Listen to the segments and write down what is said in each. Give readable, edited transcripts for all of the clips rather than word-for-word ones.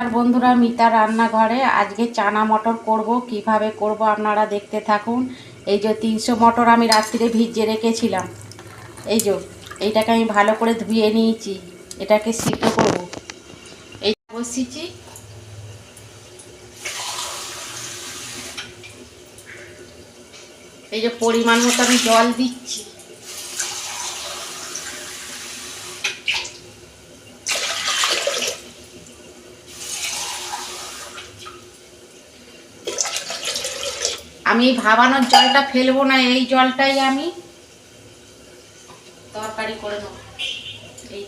আর বন্ধুরা, মিতা রান্নাঘরে আজকে চানা মটর করব। কিভাবে করব আপনারা দেখতে থাকুন। এই যে 300 মটর আমি রাত্রিরে ভিজিয়ে রেখেছিলাম। এই যে এইটাকে আমি ভালো করে ধুয়ে নিয়েছি, এটাকে সিদ্ধ করব। এই বসিয়েছি, এই যে পরিমাণ মতো আমি জল দিচ্ছি। আমি ভাবানোর জলটা ফেলবো না, এই জলটাই আমি তরকারি করে নেব। এই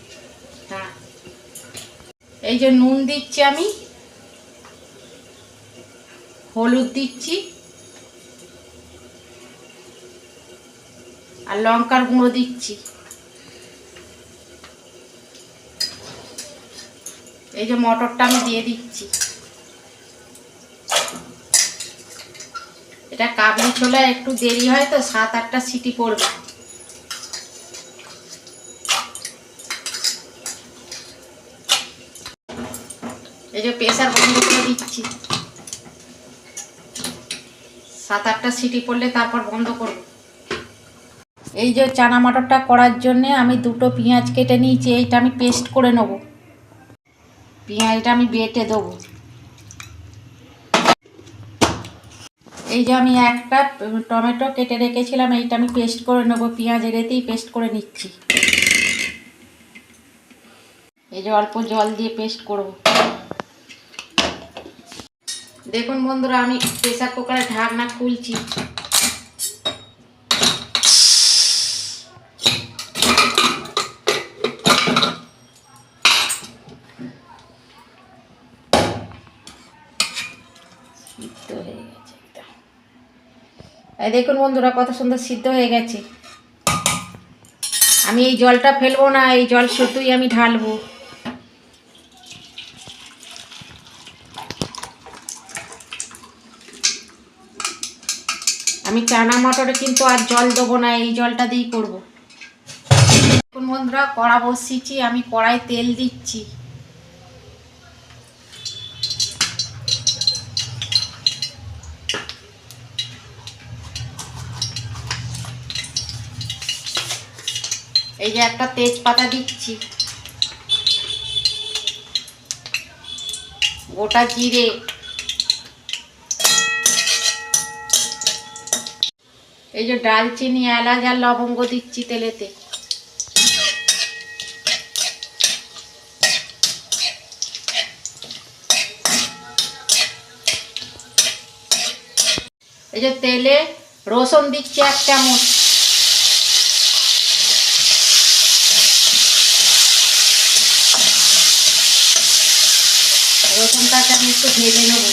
হ্যাঁ, এই যে নুন দিচ্ছি, আমি হলুদ দিচ্ছি আর লঙ্কার গুঁড়ো দিচ্ছি। এই যে মটরটা আমি দিয়ে দিচ্ছি। এটা কাবলি ছোলা, একটু দেরি হয় তো, 7-8টা সিটি পড়বে। এই যে প্রেসার বন্ধ করে দিচ্ছি, 7-8টা সিটি পড়লে তারপর বন্ধ করব। এই যে চানা মটরটা করার জন্যে আমি 2টো পেঁয়াজ কেটে নিয়েছি, এইটা আমি পেস্ট করে নেব। পেঁয়াজটা আমি বেটে দেবো। এই যে আমি একটা টমেটো কেটে রেখেছিলাম, এইটা আমি পেস্ট করে নেব। পেঁয়াজের এতেই পেস্ট করে নিচ্ছি। এই যে অল্প জল দিয়ে পেস্ট করব। দেখুন বন্ধুরা, আমি প্রেসার কুকারের ঢাকনা খুলছি। সিদ্ধ হয়ে গেছে একদম। এই দেখুন বন্ধুরা, কত সুন্দর সিদ্ধ হয়ে গেছে। আমি এই জলটা ফেলবো না, এই জল শুধুই আমি ঢালবো। আমি চানা মটরে কিন্তু আর জল দেবো না, এই জলটা দিয়েই করবো। দেখুন বন্ধুরা, কড়া বসিয়েছি, আমি কড়াই তেল দিচ্ছি। এই যে একটা তেজপাতা দিচ্ছি, গোটা জিরে, এই যে ডালচিনি, এলাচ আর লবঙ্গ দিচ্ছি তেলেতে। এই যে তেলে রসুন দিচ্ছি 1 চামচ। রসুনটাকে আমি একটু ভেজে নেব।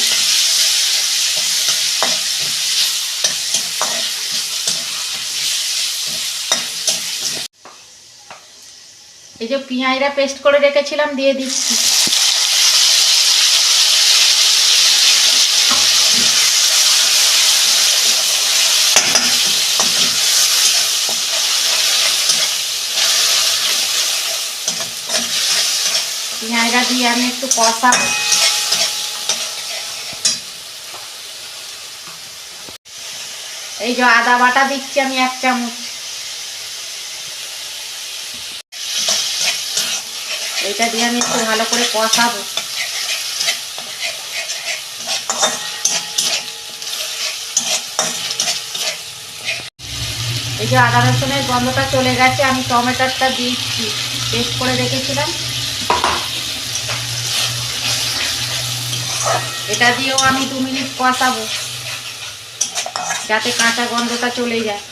এই যে পেঁয়াজটা পেস্ট করে রেখেছিলাম, দিয়ে দিচ্ছি। পেঁয়াজটা দিয়ে আমি একটু কষাবো। এই যে আদা বাটা দিচ্ছি আমি 1 চামচ। এইটা দিয়ে আমি একটু ভালো করে কষাবো। এই যে আদা রসুনের গন্ধটা চলে গেছে, আমি টমেটোটা দিচ্ছি, পেস্ট করে রেখেছিলাম। এটা দিয়েও আমি 2 মিনিট কষাবো, যাতে কাঁচা গন্ধটা চলে যায়।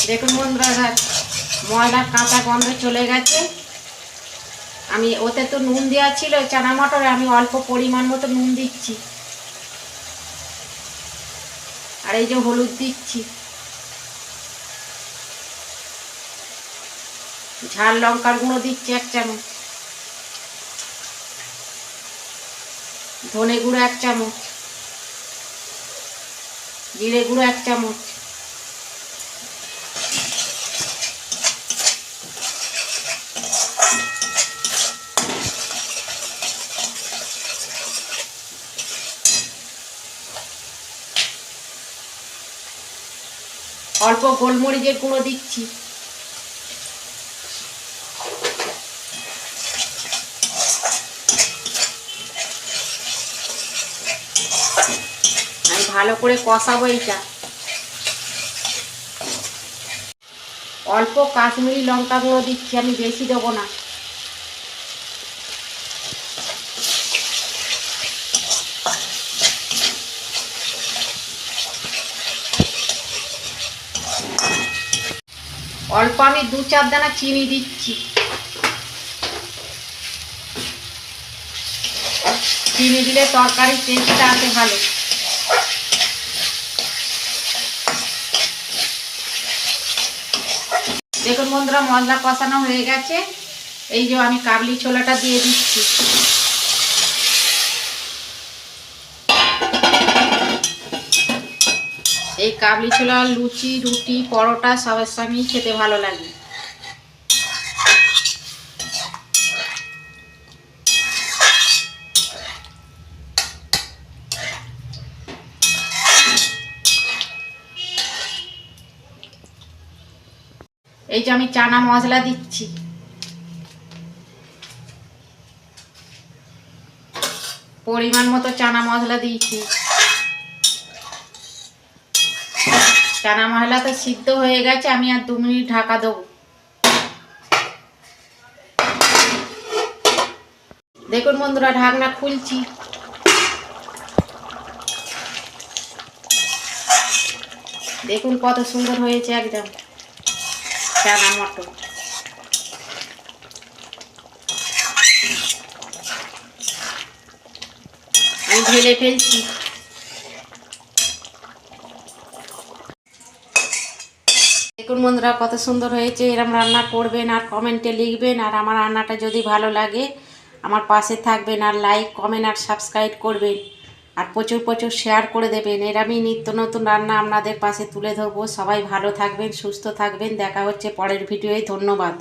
দেখুন বন্ধুরা, ময়দার কাঁচা গন্ধ চলে গেছে। আমি ওতে তো নুন দেওয়া ছিল চানা মটরে, আমি অল্প পরিমাণ মতো নুন দিচ্ছি। আর এই যে হলুদ দিচ্ছি, ঝাল লঙ্কার গুঁড়ো দিচ্ছি 1 চামচ, ধনে গুঁড়ো 1 চামচ, জিরে গুঁড়ো 1 চামচ, অল্প গোলমরিচের গুঁড়ো দিচ্ছি। আমি ভালো করে কষাবো এইটা। অল্প কাশ্মীরি লঙ্কা গুঁড়ো দিচ্ছি, আমি বেশি দেবো না। অল্প আমি 2-4 দানা চিনি দিচ্ছি। চিনি দিলে তরকারির টেস্টটা আসে ভালো। দেখুন বন্ধুরা, মশলা কষানো হয়ে গেছে। এই যে আমি কাবলি ছোলাটা দিয়ে দিচ্ছি। এই কাবলি ছোলা লুচি, রুটি, পরোটা সবার সঙ্গেই খেতে ভালো লাগে। এই যে আমি চানা মশলা দিচ্ছি। পরিমাণ মতো চানা মশলা দিয়েছি। চানা মশলা তো সিদ্ধ হয়ে গেছে, আমি আর 2 মিনিট ঢাকা দেবো। দেখুন বন্ধুরা, ঢাকনা খুলছি। দেখুন কত সুন্দর হয়েছে একদম চানা মটর। আমি ঢেলে ফেলছি। দেখুন বন্ধুরা, কত সুন্দর হয়েছে। এরকম রান্না করবেন আর কমেন্টে লিখবেন। আর আমার রান্নাটা যদি ভালো লাগে আমার পাশে থাকবেন, আর লাইক, কমেন্ট আর সাবস্ক্রাইব করবেন, আর প্রচুর প্রচুর শেয়ার করে দেবেন। এরকমই নিত্য নতুন রান্না আপনাদের পাশে তুলে ধরবো। সবাই ভালো থাকবেন, সুস্থ থাকবেন। দেখা হচ্ছে পরের ভিডিওয়। ধন্যবাদ।